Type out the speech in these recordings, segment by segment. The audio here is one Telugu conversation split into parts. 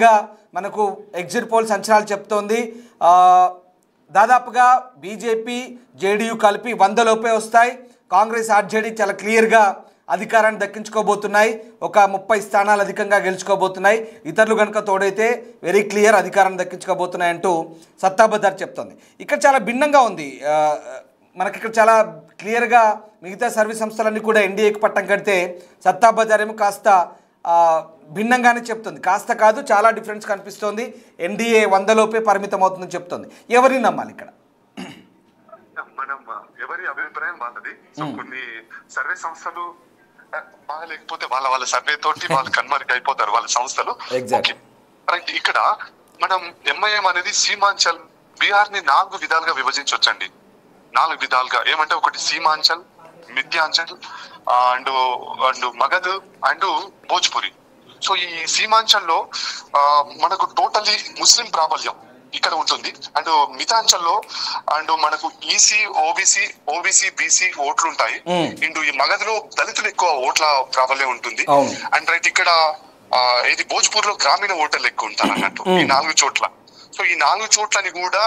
గా మనకు ఎగ్జిట్ పోల్స్ అంచనాలు చెప్తోంది. దాదాపుగా బీజేపీ జేడీయూ కలిపి 100 లోపే వస్తాయి. కాంగ్రెస్ ఆర్జేడీ చాలా క్లియర్గా అధికారాన్ని దక్కించుకోబోతున్నాయి. ఒక 30 స్థానాలు అధికంగా గెలుచుకోబోతున్నాయి. ఇతరులు కనుక తోడైతే వెరీ క్లియర్ అధికారాన్ని దక్కించుకోబోతున్నాయి అంటూ సత్తా బజార్ చెప్తోంది. ఇక్కడ చాలా భిన్నంగా ఉంది. మనకి ఇక్కడ చాలా క్లియర్గా మిగతా సర్వీస్ సంస్థలన్నీ కూడా ఎన్డీఏకి పట్టం కడితే సత్తా బజార్ ఏమో కాస్త భిన్నంగానే చెప్తుంది. కాస్త కాదు, చాలా డిఫరెన్స్ కనిపిస్తోంది. ఎన్డీఏ 100 లోపే పరిమితం అవుతుందని చెప్తోంది. ఎవరిని నమ్మాలి ఇక్కడ? మనం ఎవరి అభిప్రాయం వాళ్ళది. సో కొన్ని సర్వే సంస్థలు బాగలేకపోతే వాళ్ళ సర్వే తోటి వాళ్ళు కన్వర్ట్ అయిపోతారు వాళ్ళ సంస్థలు. ఇక్కడ మనం ఎంఐఎం అనేది సీమాంచల్ బీహార్ ని 4 విధాలుగా విభజించవచ్చండి. 4 విధాలుగా ఏమంటే ఒకటి Seemanchal, Mithilanchal and Magadh and Bhojpuri. So ఈ సీమాంచల్లో మనకు టోటల్లీ ముస్లిం ప్రాబల్యం ఇక్కడ ఉంటుంది. అండ్ మిథాంచల్లో అండ్ మనకు ఈసీ, ఓబీసీ, బీసీ ఓట్లు ఉంటాయి. అండ్ ఈ మగధలో దళితులు ఎక్కువ ఓట్ల ప్రాబల్యం ఉంటుంది. అండ్ రైట్ ఇక్కడ ఇది భోజ్పూర్ లో గ్రామీణ ఓటర్లు ఎక్కువ ఉంటారు అన్నట్టు ఈ 4 చోట్ల. సో ఈ 4 చోట్లని కూడా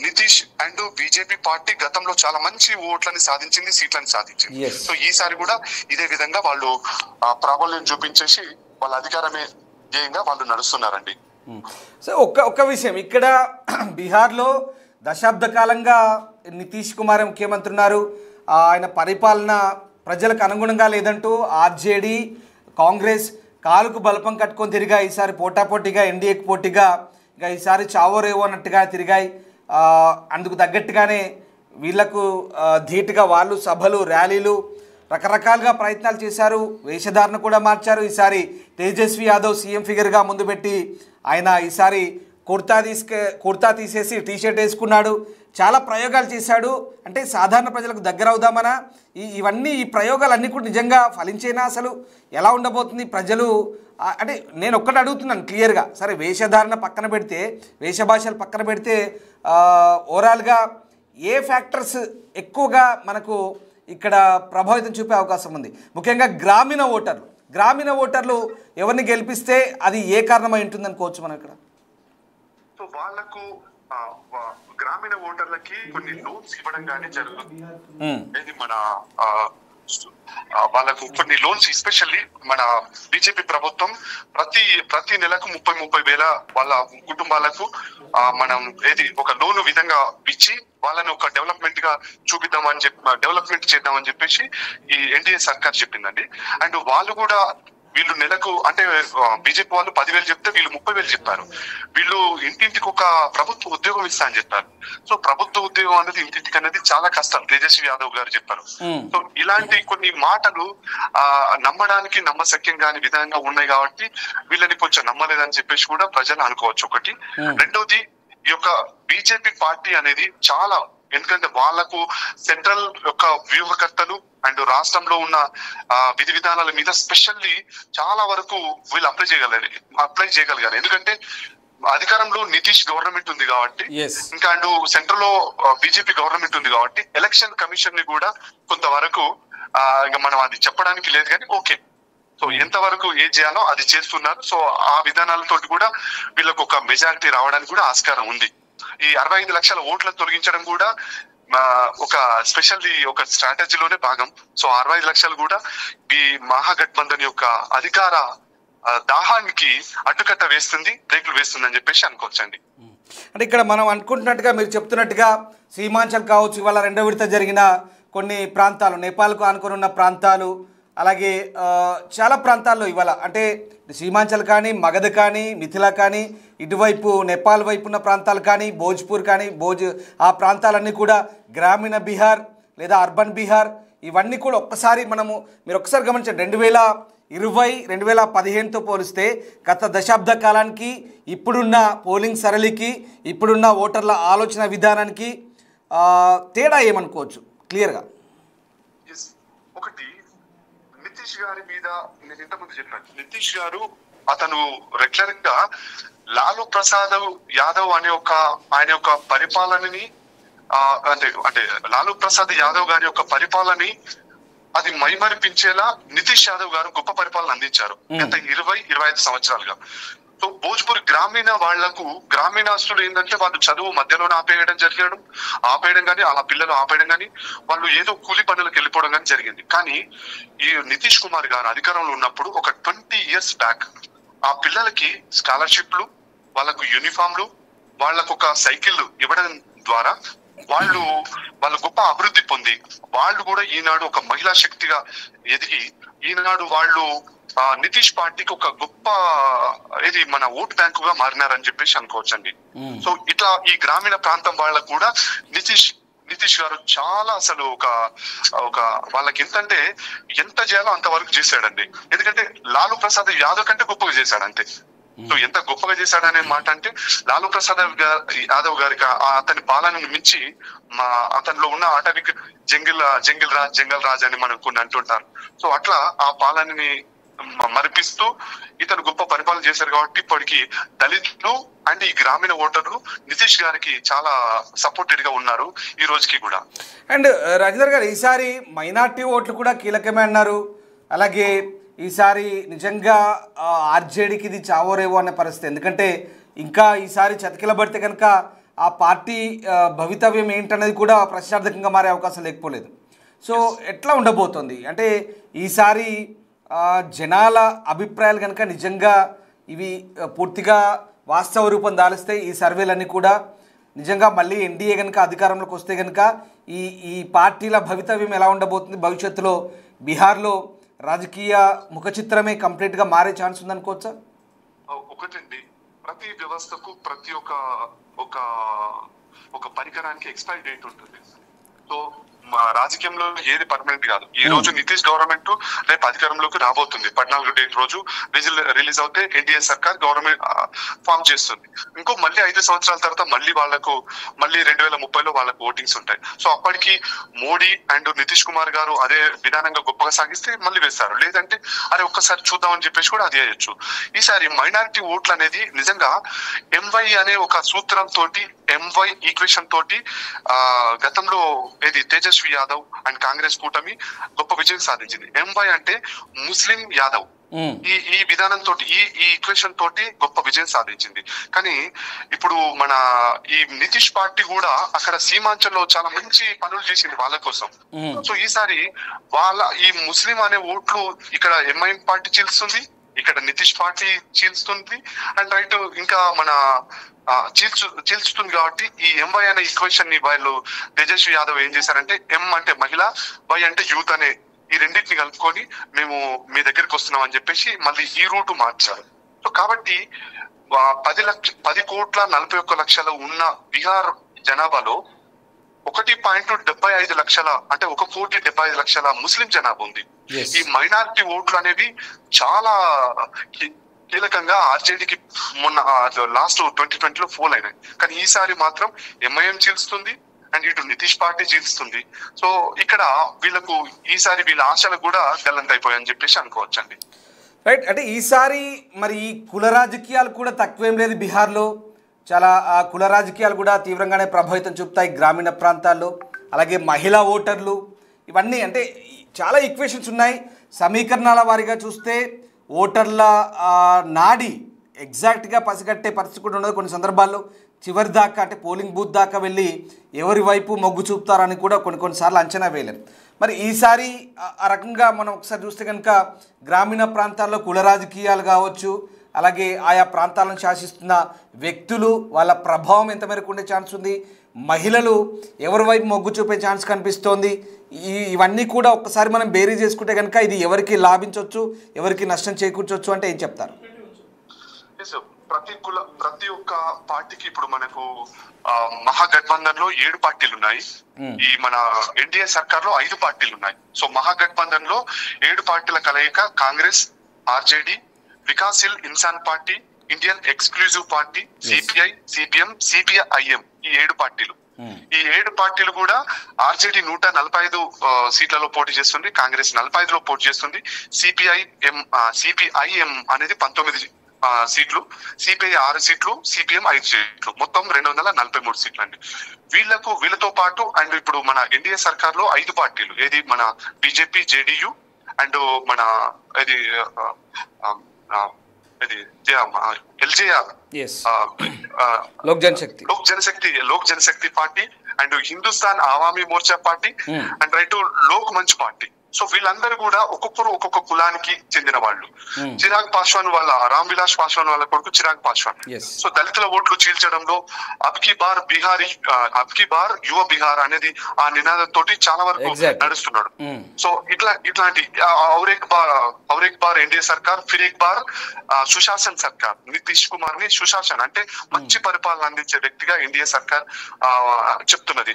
నితీష్ అండ్ బీజేపీ పార్టీ గతంలో చాలా మంచి ఓట్లని సాధించింది, సీట్లని సాధించింది. సో ఈసారి కూడా ఇదే విధంగా వాళ్ళు ప్రాబల్యం చూపించేసి వాళ్ళ అధికారమే ధ్యేయంగా వాళ్ళు నడుస్తున్నారండి. సో ఒక్క విషయం, ఇక్కడ బీహార్లో దశాబ్ద కాలంగా నితీష్ కుమార్ ముఖ్యమంత్రి ఉన్నారు. ఆయన పరిపాలన ప్రజలకు అనుగుణంగా లేదంటూ ఆర్జేడీ, కాంగ్రెస్ కాలుకు బలపం కట్టుకొని తిరిగాయి. ఈసారి పోటాపోటీగా ఎన్డీఏకి పోటీగా ఇక ఈసారి చావో రేవో అన్నట్టుగా తిరిగాయి. అందుకు తగ్గట్టుగానే వీళ్లకు ధీటుగా వాళ్ళు సభలు, ర్యాలీలు, రకరకాలుగా ప్రయత్నాలు చేశారు. వేషధారణ కూడా మార్చారు. ఈసారి తేజస్వి యాదవ్ సీఎం ఫిగర్గా ముందు పెట్టి ఆయన ఈసారి కుర్తా తీసేసి టీషర్ట్ వేసుకున్నాడు. చాలా ప్రయోగాలు చేశాడు. అంటే సాధారణ ప్రజలకు దగ్గర అవుదామనా? ఈ ప్రయోగాలన్నీ కూడా నిజంగా ఫలించేనా? అసలు ఎలా ఉండబోతుంది? ప్రజలు అంటే నేను ఒక్కటి అడుగుతున్నాను క్లియర్గా. సరే, వేషధారణ పక్కన పెడితే, వేషభాషలు పక్కన పెడితే ఓవరాల్గా ఏ ఫ్యాక్టర్స్ ఎక్కువగా మనకు ఇక్కడ ప్రభావితం చూపే అవకాశం ఉంది? ముఖ్యంగా గ్రామీణ ఓటర్లు ఎవరిని గెలిపిస్తే అది ఏ కారణమై ఉంటుంది అనుకోవచ్చు మనం ఇక్కడ? సో వాళ్ళకు గ్రామీణ ఓటర్లకి కొన్ని లోన్స్ ఇవ్వడం కానీ జరుగుతుంది. ఇది మన వాళ్ళకు కొన్ని లోన్స్, ఎస్పెషల్లీ మన బీజేపీ ప్రభుత్వం ప్రతి నెలకు 30 వేల వాళ్ళ కుటుంబాలకు మనం ఒక లోన్ విధంగా ఇచ్చి వాళ్ళని ఒక డెవలప్మెంట్ గా చూపిద్దామని డెవలప్మెంట్ చేద్దామని చెప్పేసి ఈ ఎన్డీఏ సర్కార్ చెప్పిందండి. అండ్ వాళ్ళు కూడా వీళ్ళు నెలకు అంటే బీజేపీ వాళ్ళు 10,000 చెప్తే వీళ్ళు 30,000 చెప్పారు. వీళ్ళు ఇంటింటికి ఒక ప్రభుత్వ ఉద్యోగం ఇస్తా అని చెప్పారు. సో ప్రభుత్వ ఉద్యోగం అనేది ఇంటింటికి అనేది చాలా కష్టం, తేజస్వి యాదవ్ గారు చెప్పారు. సో ఇలాంటి కొన్ని మాటలు నమ్మడానికి నమ్మశక్యం కాని విధంగా ఉన్నాయి కాబట్టి వీళ్ళని కొంచెం నమ్మలేదని చెప్పేసి కూడా ప్రజలు అనుకోవచ్చు ఒకటి. రెండోది, ఈ యొక్క బీజేపీ పార్టీ అనేది చాలా, ఎందుకంటే వాళ్లకు సెంట్రల్ యొక్క వ్యూహకర్తలు అండ్ రాష్ట్రంలో ఉన్న విధి విధానాల మీద స్పెషల్లీ చాలా వరకు వీళ్ళు అప్లై చేయగలిగారు. ఎందుకంటే అధికారంలో నితీష్ గవర్నమెంట్ ఉంది కాబట్టి, ఇంకా అండ్ సెంట్రల్ లో బీజేపీ గవర్నమెంట్ ఉంది కాబట్టి ఎలక్షన్ కమిషన్ ని కూడా కొంతవరకు ఇంకా మనం అది చెప్పడానికి లేదు కానీ ఓకే, సో ఎంతవరకు ఏం చేయాలో అది చేస్తున్నారు. సో ఆ విధానాలతో కూడా వీళ్ళకు ఒక మెజారిటీ రావడానికి కూడా ఆస్కారం ఉంది. ఈ 65 లక్షల ఓట్లను తొలగించడం కూడా ఒక స్పెషల్లీ ఒక స్ట్రాటజీలోనే భాగం. సో 65 లక్షలు కూడా ఈ మహాగఠబంధన్ యొక్క అధికార దాహానికి అడ్డుకట్ట వేస్తుంది, బ్రేకులు వేస్తుంది అని చెప్పేసి అనుకోవచ్చండి. అంటే ఇక్కడ మనం అనుకుంటున్నట్టుగా, మీరు చెప్తున్నట్టుగా సీమాంచల్ కావచ్చు, ఇవాళ 2వ విడత జరిగిన కొన్ని ప్రాంతాలు, నేపాల్కు ఆనుకొని ఉన్న ప్రాంతాలు, అలాగే చాలా ప్రాంతాల్లో ఇవాళ అంటే సీమాంచల్ కానీ, మగధ్ కానీ, మిథిలా కానీ, ఇటువైపు నేపాల్ వైపు ఉన్న ప్రాంతాలు కానీ, భోజ్పూర్ కానీ, ఆ ప్రాంతాలన్నీ కూడా గ్రామీణ బీహార్ లేదా అర్బన్ బీహార్, ఇవన్నీ కూడా మీరు ఒక్కసారి గమనించండి. 2020, 2015తో పోలిస్తే గత దశాబ్ద కాలానికి ఇప్పుడున్న పోలింగ్ సరళికి, ఇప్పుడున్న ఓటర్ల ఆలోచన విధానానికి తేడా ఏమనుకోవచ్చు క్లియర్గా? ఒకటి, నితీష్ గారి మీద నేను ఇంతకుముందు చెప్పాను. నితీష్ గారు అతను రెగ్యులర్ గా లాలూ ప్రసాద్ యాదవ్ ఆయన యొక్క పరిపాలనని అంటే లాలూ ప్రసాద్ యాదవ్ గారి యొక్క పరిపాలనని అది మైమరిపించేలా నితీష్ యాదవ్ గారు గొప్ప పరిపాలన అందించారు గత 20-25 సంవత్సరాలుగా. సో భోజ్పూర్ గ్రామీణ వాళ్లకు గ్రామీణస్తులు ఏంటంటే వాళ్ళు చదువు మధ్యలోనే ఆపేయడం కానీ అలా పిల్లలు ఆపేయడం కానీ వాళ్ళు ఏదో కూలి పనులకు వెళ్ళిపోవడం కానీ జరిగింది. కానీ ఈ నితీష్ కుమార్ గారు అధికారంలో ఉన్నప్పుడు ఒక 20 years బ్యాక్ ఆ పిల్లలకి స్కాలర్షిప్లు, వాళ్ళకు యూనిఫామ్లు, వాళ్ళకు ఒక సైకిల్ ఇవ్వడం ద్వారా వాళ్ళు గొప్ప అభివృద్ధి పొంది వాళ్ళు కూడా ఈనాడు ఒక మహిళా శక్తిగా ఎదిగి ఈనాడు వాళ్ళు నితీష్ పార్టీకి ఒక గొప్ప ఇది మన ఓట్ బ్యాంకుగా మారినారని చెప్పేసి అనుకోవచ్చండి. సో ఇట్లా ఈ గ్రామీణ ప్రాంతం వాళ్ళకు కూడా నితీష్ గారు చాలా అసలు ఒక వాళ్ళకి ఎంత చేయాలో అంతవరకు చేశాడండి. ఎందుకంటే లాలూ ప్రసాద్ యాదవ్ కంటే గొప్పగా చేశాడు అంతే. సో ఎంత గొప్పగా చేశాడనే మాట అంటే లాలూ ప్రసాద్ యాదవ్ గారికి అతని పాలనను మించి అతనిలో ఉన్న అటవిక్ జంగిల్ రాజ్ అని మనకు కొన్ని అంటుంటారు. సో అట్లా ఆ పాలనని మరిపిస్తూ ఇతను గొప్ప పరిపాలన చేశారు కాబట్టి ఇప్పటికి దళితులు అండ్ ఈ గ్రామీణ ఓటర్లు నితీష్ గారికి చాలా సపోర్టెడ్ గా ఉన్నారు ఈ రోజుకి కూడా. అండ్ రాజేందర్ గారు, ఈసారి మైనార్టీ ఓట్లు కూడా కీలకమే అన్నారు. అలాగే ఈసారి నిజంగా ఆర్జేడీకి ఇది చావోరేవో అనే పరిస్థితి. ఎందుకంటే ఇంకా ఈసారి చతికిలబడితే కనుక ఆ పార్టీ భవితవ్యం ఏంటనేది కూడా ప్రశ్నార్థకంగా మారే అవకాశం లేకపోలేదు. సో ఎట్లా ఉండబోతుంది అంటే ఈసారి జనాల అభిప్రాయాలు కనుక నిజంగా ఇవి పూర్తిగా వాస్తవ రూపం దాలిస్తే ఈ సర్వేలన్నీ కూడా నిజంగా మళ్ళీ ఎన్డీఏ కనుక అధికారంలోకి వస్తే కనుక ఈ పార్టీల భవితవ్యం ఎలా ఉండబోతుంది, భవిష్యత్తులో బీహార్లో రాజకీయ ముఖ చిత్రమే కంప్లీట్గా మారే ఛాన్స్ ఉందనుకోవచ్చా? ఒకటండి, ప్రతి వ్యవస్థకు ప్రతి ఒక పరికరానికి ఎక్స్పైరీ డేట్ ఉంటుంది. సో రాజకీయంలో ఏది పర్మనెంట్ కాదు. ఈ రోజు నితీష్ గవర్నమెంట్ రేపు అధికారంలోకి రాబోతుంది. 14 డేట్ రోజు రిలీజ్ అవుతే ఎన్డీఏ సర్కార్ గవర్నమెంట్ ఫామ్ చేస్తుంది. ఇంకో మళ్ళీ 5 సంవత్సరాల తర్వాత మళ్ళీ 2030లో వాళ్ళకు ఓటింగ్స్ ఉంటాయి. సో అప్పటికి మోడీ అండ్ నితీష్ కుమార్ గారు అదే విధానంగా గొప్పగా సాగిస్తే మళ్ళీ వేస్తారు, లేదంటే అరే ఒక్కసారి చూద్దామని చెప్పేసి కూడా అది వేయచ్చు. ఈసారి మైనారిటీ ఓట్లు అనేది నిజంగా ఎంవై అనే ఒక సూత్రం తోటి, ఎంవై ఈక్వేషన్ తోటి గతంలో ఏది తేజస్వి యాదవ్ అండ్ కాంగ్రెస్ కూటమి గొప్ప విజయం సాధించింది. ఎంవై అంటే ముస్లిం యాదవ్, ఈ విధానం తోటి ఈ ఈక్వేషన్ తోటి గొప్ప విజయం సాధించింది. కానీ ఇప్పుడు మన ఈ నితీష్ పార్టీ కూడా అక్కడ సీమాంచల్లో చాలా మంచి పనులు చేసింది వాళ్ళ కోసం. సో ఈసారి ఈ ముస్లిం అనే ఓట్లు ఇక్కడ ఎంఐఎం పార్టీ చీల్స్తుంది, ఇక్కడ నితీష్ పార్టీ చీల్స్తుంది అండ్ రైట్ ఇంకా మన చీల్చుతుంది. కాబట్టి ఈ ఎంవై అనే ఈక్వేషన్ ని వాళ్ళు తేజస్వి యాదవ్ ఏం చేశారంటే ఎం అంటే మహిళ, వై అంటే యూత్ అనే ఈ రెండింటిని కలుపుకొని మేము మీ దగ్గరికి వస్తున్నాం అని చెప్పేసి మళ్ళీ ఈ రూటు మార్చారు. సో కాబట్టి 10,41,41,00,000 ఉన్న బీహార్ జనాభాలో 1.75 అంటే 1,75,00,000 ముస్లిం జనాభా ఉంది. ఈ మైనారిటీ ఓట్లు అనేవి చాలా కీలకంగా ఆర్జేడీకి మొన్న లాస్ట్ 2020లో ఫోల్ అయినాయి. కానీ ఈసారి మాత్రం ఎంఐఎం చీల్స్తుంది అండ్ ఇటు నితీష్ పార్టీ చీల్స్తుంది. సో ఇక్కడ వీళ్ళకు ఈసారి వీళ్ళ ఆశలు కూడా గల్లంతైపోయాయని చెప్పేసి అనుకోవచ్చండి. రైట్. అంటే ఈసారి మరి ఈ కుల రాజకీయాలు కూడా తక్కువేం లేదు బీహార్లో. చాలా కుల రాజకీయాలు కూడా తీవ్రంగానే ప్రభావితం చూపుతాయి గ్రామీణ ప్రాంతాల్లో. అలాగే మహిళా ఓటర్లు, ఇవన్నీ అంటే చాలా ఈక్వేషన్స్ ఉన్నాయి. సమీకరణాల వారీగా చూస్తే ఓటర్ల నాడి ఎగ్జాక్ట్గా పసిగట్టే పరిస్థితి కూడా ఉండదు. కొన్ని సందర్భాల్లో చివరి దాకా అంటే పోలింగ్ బూత్ దాకా వెళ్ళి ఎవరి వైపు మొగ్గు చూపుతారని కూడా కొన్నిసార్లు అంచనా వేయలేం. మరి ఈసారి ఆ రకంగా మనం ఒకసారి చూస్తే కనుక గ్రామీణ ప్రాంతాల్లో కుల రాజకీయాలు కావచ్చు, అలాగే ఆయా ప్రాంతాలను శాసిస్తున్న వ్యక్తులు వాళ్ళ ప్రభావం ఎంత మేరకు ఉండే ఛాన్స్ ఉంది, మహిళలు ఎవరి వైపు మొగ్గు చూపే ఛాన్స్ కనిపిస్తోంది, ఇవన్నీ కూడా ఒక్కసారి మనం బేరీ చేసుకుంటే కనుక ఇది ఎవరికి లాభించవచ్చు, ఎవరికి నష్టం చేకూర్చవచ్చు అంటే ఏం చెప్తారు? ప్రతి ఒక్క పార్టీకి ఇప్పుడు మనకు మహాగఠబంధన్ లో 7 పార్టీలు ఉన్నాయి. ఈ మన ఎన్డీఏ సర్కార్ లో 5 పార్టీలు ఉన్నాయి. సో మహాగఠబంధన్ లో 7 పార్టీల కలయిక Congress, RJD, Vikassheel Insaan party, Indian exclusive party, CPI, CPM, CPIM, ఈ 7 పార్టీలు. ఈ 7 పార్టీలు కూడా ఆర్జేడీ 145 సీట్లలో పోటీ చేస్తుంది, కాంగ్రెస్ 45లో పోటీ చేస్తుంది, సిపిఐఎం అనేది 19 సీట్లు, సిపిఐ 6 సీట్లు, సిపిఎం 5 సీట్లు, మొత్తం 243 సీట్లు అండి. వీళ్ళతో పాటు అండ్ ఇప్పుడు మన ఎన్డీఏ సర్కార్ లో 5 పార్టీలు, ఏది మన బీజేపీ, జేడీయూ అండ్ మన ఇది ఇది LJR Lok Janshakti party and Hindustan Awami Morcha party and right Lok Manch party. So వీళ్ళందరూ కూడా ఒక్కొక్కరు ఒక్కొక్క కులానికి చెందిన వాళ్ళు. చిరాగ్ పాస్వాన్ వాళ్ళ రామ్ విలాస్ పాస్వాన్ వాళ్ళ కొడుకు చిరాగ్ పాస్వాన్. సో దళితుల ఓట్లు చీల్చడంలో అబ్కి బార్ యువ బీహార్ అనేది ఆ నినాదంతో చాలా వరకు నడుస్తున్నాడు. సో ఇట్లాంటి ఔరేక్ బార్ ఎన్డీఏ సర్కార్, ఫిర్ ఏక్ బార్ సుశాసన్ సర్కార్, నితీష్ కుమార్ ని సుశాసన్ అంటే మంచి పరిపాలన అందించే వ్యక్తిగా ఎన్డీఏ సర్కార్ చెప్తున్నది,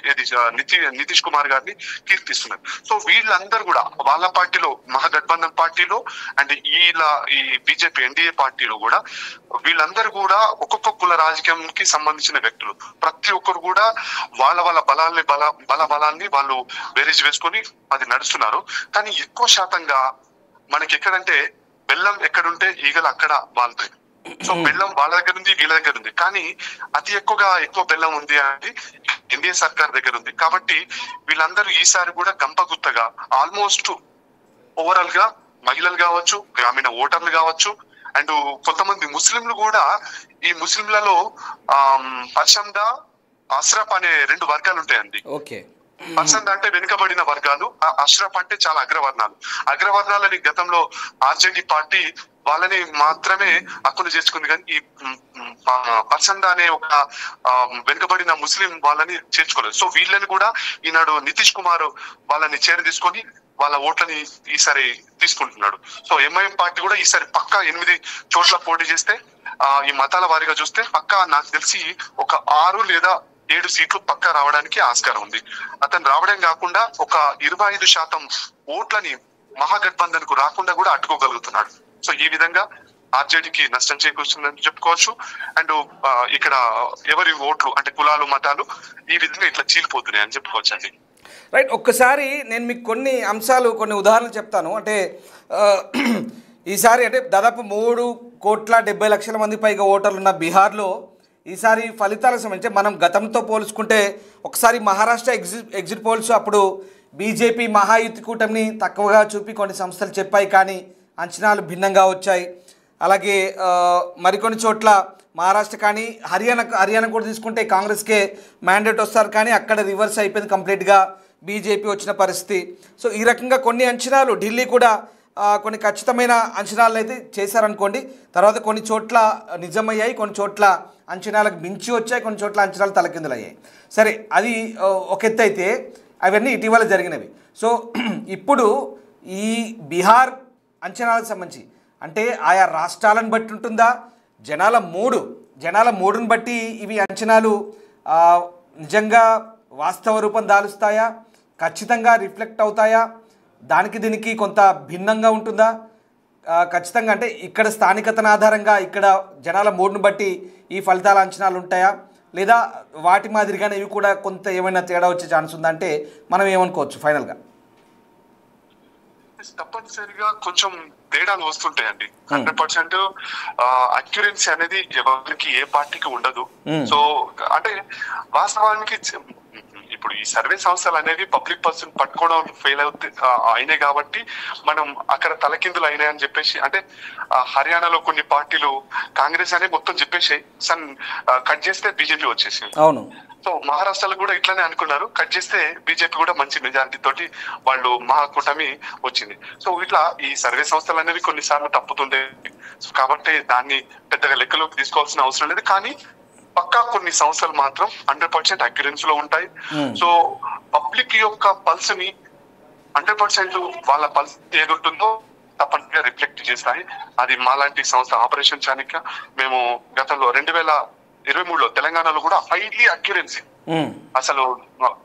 నితీష్ కుమార్ గారిని కీర్తిస్తున్నది. సో వీళ్ళందరూ కూడా వాళ్ళ పార్టీలో మహాగఠబంధన్ పార్టీలో అండ్ ఈ బీజేపీ ఎన్డీఏ పార్టీలో కూడా వీళ్ళందరూ కూడా ఒక్కొక్క కుల రాజకీయంకి సంబంధించిన వ్యక్తులు. ప్రతి ఒక్కరు కూడా వాళ్ళ బలాల్ని వాళ్ళు బేరీజ్ వేసుకొని అది నడుస్తున్నారు. కానీ ఎక్కువ శాతంగా మనకి ఎక్కడంటే బెల్లం ఎక్కడుంటే ఈగలు అక్కడ వాళ్తాయి. సో బెల్లం వాళ్ళ దగ్గర ఉంది, వీళ్ళ దగ్గర ఉంది. కానీ అతి ఎక్కువ బెల్లం ఉంది అనేది ఎన్డీఏ సర్కార్ దగ్గర ఉంది. కాబట్టి వీళ్ళందరూ ఈసారి కూడా గంపగుత్తగా ఆల్మోస్ట్ ఓవరాల్ గా మహిళలు కావచ్చు, గ్రామీణ ఓటర్లు కావచ్చు అండ్ కొంతమంది ముస్లింలు కూడా, ఈ ముస్లింలలో పర్షందా, అష్రఫ్ అనే 2 వర్గాలు ఉంటాయండి. పర్సన్ అంటే వెనుకబడిన వర్గాలు, అష్రఫ్ అంటే చాలా అగ్రవర్ణాలని గతంలో ఆర్జేడీ పార్టీ వాళ్ళని మాత్రమే హక్కును చేర్చుకుంది. కానీ ఈ పర్సందా అనే ఒక వెనుకబడిన ముస్లిం వాళ్ళని చేర్చుకోలేదు. సో వీళ్ళని కూడా ఈనాడు నితీష్ కుమార్ వాళ్ళని తీసుకొని వాళ్ళ ఓట్లని ఈసారి తీసుకుంటున్నాడు. సో ఎంఐఎం పార్టీ కూడా ఈసారి పక్కా 8 చోట్ల పోటీ చేస్తే, ఈ మతాల వారీగా చూస్తే పక్కా నాకు తెలిసి ఒక 6 లేదా 7 సీట్లు పక్కా రావడానికి ఆస్కారం ఉంది. అతను రావడం కాకుండా ఒక 25% ఓట్లని మహాగఠబంధన్ కు రాకుండా కూడా అడ్డుకోగలుగుతున్నాడు. సో ఈ విధంగా ఆర్జేడీకి నష్టం చేకూరుస్తుందని చెప్పుకోవచ్చు. అండ్ ఇక్కడ ఎవరి ఓట్లు అంటే కులాలు మతాలు ఈ విధంగా ఇట్లా చీలిపోతున్నాయి అని చెప్పుకోవచ్చు అండి. రైట్. ఒక్కసారి నేను మీకు కొన్ని ఉదాహరణలు చెప్తాను. అంటే ఈసారి అంటే దాదాపు 3,70,00,000 మంది పైగా ఓటర్లు ఉన్న బీహార్లో ఈసారి ఫలితాలకు సంబంధించి మనం గతంతో పోల్చుకుంటే ఒకసారి మహారాష్ట్ర ఎగ్జిట్ పోల్స్ అప్పుడు బీజేపీ మహాయుతి కూటమిని తక్కువగా చూపి కొన్ని సంస్థలు చెప్పాయి, కానీ అంచనాలు భిన్నంగా వచ్చాయి. అలాగే మరికొన్ని చోట్ల మహారాష్ట్ర కానీ హర్యానా కూడా తీసుకుంటే కాంగ్రెస్కే మ్యాండేట్ వస్తారు, కానీ అక్కడ రివర్స్ అయిపోయింది, కంప్లీట్గా బీజేపీ వచ్చిన పరిస్థితి. సో ఈ రకంగా కొన్ని అంచనాలు ఢిల్లీ కూడా కొన్ని ఖచ్చితమైన అంచనాలు అయితే చేశారనుకోండి. తర్వాత కొన్ని చోట్ల నిజమయ్యాయి, కొన్ని చోట్ల అంచనాలకు మించి వచ్చాయి, కొన్ని చోట్ల అంచనాలు తలకిందులయ్యాయి. సరే, అది ఒక ఎత్తు అయితే అవన్నీ ఇటీవల జరిగినవి. సో ఇప్పుడు ఈ బీహార్ అంచనాలకు సంబంధించి అంటే ఆయా రాష్ట్రాలను బట్టి ఉంటుందా, జనాల మూడుని బట్టి ఇవి అంచనాలు నిజంగా వాస్తవ రూపం దాలుస్తాయా, ఖచ్చితంగా రిఫ్లెక్ట్ అవుతాయా, దానికి దీనికి కొంత భిన్నంగా ఉంటుందా, ఖచ్చితంగా అంటే ఇక్కడ స్థానికతను ఆధారంగా ఇక్కడ జనాల మూడుని బట్టి ఈ ఫలితాల అంచనాలు ఉంటాయా, లేదా వాటి మాదిరిగానే ఇవి కూడా కొంత ఏమైనా తేడా వచ్చే ఛాన్స్ ఉందా అంటే మనం ఏమనుకోవచ్చు ఫైనల్గా? తప్పనిసరిగా కొంచెం తేడాలు వస్తుంటాయండి. 100% అక్యురెన్సీ అనేది ఎవరికి ఏ పార్టీకి ఉండదు. సో అంటే వాస్తవానికి ఇప్పుడు ఈ సర్వే సంస్థలు అనేవి పబ్లిక్ పర్సన్ పట్టుకోవడం ఫెయిల్ అయినాయి కాబట్టి మనం అక్కడ తలకిందులు అయినాయని చెప్పేసి, అంటే హర్యానాలో కొన్ని పార్టీలు కాంగ్రెస్ అనేది మొత్తం చెప్పేసి కట్ చేస్తే బీజేపీ వచ్చేసింది. అవును. సో మహారాష్ట్రలో కూడా ఇట్లానే అనుకున్నారు, కట్ చేస్తే బీజేపీ కూడా మంచి మెజారిటీ తోటి వాళ్ళు మహాకూటమి వచ్చింది. సో ఇట్లా ఈ సర్వే సంస్థలు అనేవి కొన్నిసార్లు తప్పుతుండే, కాబట్టి దాన్ని పెద్దగా లెక్కలోకి తీసుకోవాల్సిన అవసరం లేదు. కానీ పక్కా కొన్ని సంస్థలు మాత్రం 100% అక్యురెన్సీ లో ఉంటాయి. సో పబ్లిక్ యొక్క పల్స్ ని 100% వాళ్ళ పల్స్ ఏదుంటుందో తప్పనిసరిగా రిఫ్లెక్ట్ చేస్తాయి. అది మాలాంటి సంస్థ ఆపరేషన్ చాణక్య, మేము గతంలో 2023లో తెలంగాణలో కూడా హైలీ అక్యురెన్సీ, అసలు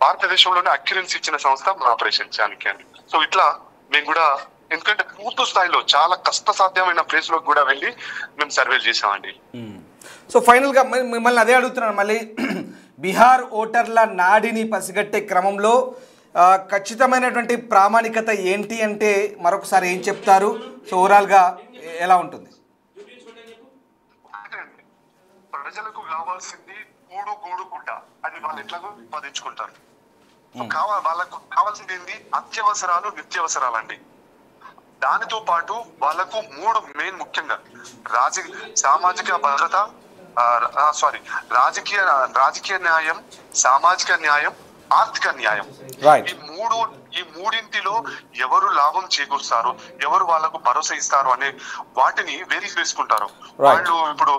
భారతదేశంలోనే అక్యురెన్సీ ఇచ్చిన సంస్థ మా ఆపరేషన్ చాణక్య అని. సో ఇట్లా మేము కూడా, ఎందుకంటే పూర్తి స్థాయిలో చాలా కష్టసాధ్యమైన ప్లేస్ లో కూడా వెళ్ళి మేము సర్వేలు చేసామండి. సో ఫైనల్గా మిమ్మల్ని అదే అడుగుతున్నాను మళ్ళీ, బీహార్ ఓటర్ల నాడిని పసిగట్టే క్రమంలో ఖచ్చితమైనటువంటి ప్రామాణికత ఏంటి అంటే మరొకసారి ఏం చెప్తారు? సో ఓవరాల్గా ఎలా ఉంటుంది? ప్రజలకు కావాల్సింది గూడు గుడ్డ, అది వాళ్ళు ఎట్లాగో ఉత్పాదించుకుంటారు. వాళ్ళకు కావాల్సింది ఏంటి? అత్యవసరాలు, నిత్యవసరాలు అండి. దానితో పాటు వాళ్ళకు 3 మెయిన్ ముఖ్యంగా సామాజిక భద్రత, రాజకీయ న్యాయం, సామాజిక న్యాయం, ఆర్థిక న్యాయం. ఈ మూడింటిలో ఎవరు లాభం చేకూరుస్తారు, ఎవరు వాళ్ళకు భరోసా ఇస్తారు అనే వాటిని వెరిఫై చేసుకుంటారు. వాళ్ళు ఇప్పుడు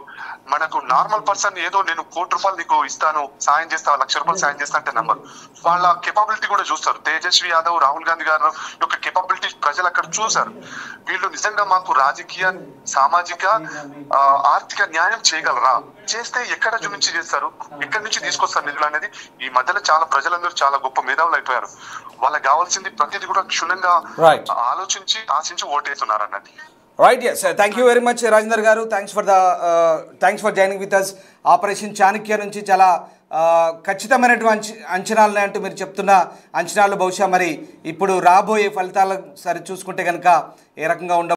మనకు నార్మల్ పర్సన్ ఏదో నేను ₹1,00,00,000 నీకు ఇస్తాను, సాయం చేస్తా, ₹1,00,000 సాయం చేస్తా అంటే నంబర్. వాళ్ళ కెపాబిలిటీ కూడా చూస్తారు. తేజస్వి యాదవ్, రాహుల్ గాంధీ గారు యొక్క కెపాబిలిటీ ప్రజలు అక్కడ చూసారు. వీళ్ళు నిజంగా మాకు రాజకీయ, సామాజిక, ఆర్థిక న్యాయం చేయగలరా, చేస్తే ఎక్కడ నుంచి చేస్తారు, ఎక్కడి నుంచి తీసుకొస్తారు నిధులు అనేది ఈ మధ్యలో చాలా ప్రజలందరూ చాలా గొప్ప మేధావులు అయిపోయారు. వాళ్ళకి కావాల్సింది ప్రతిదీ కూడా క్షుణ్ణంగా ఆలోచించి ఆశించి ఓటేస్తున్నారు అన్నది. Right, yes, thank you very much Rajender గారు. Thanks for joining with us. Operation Chanakya నుంచి చాలా ఖచ్చితమైనటువంటి అంచనాలు అంటూ మీరు చెప్తున్న అంచనాలు బహుశా మరి ఇప్పుడు రాబోయే ఫలితాలు సరి చూసుకుంటే కనుక ఏ రకంగా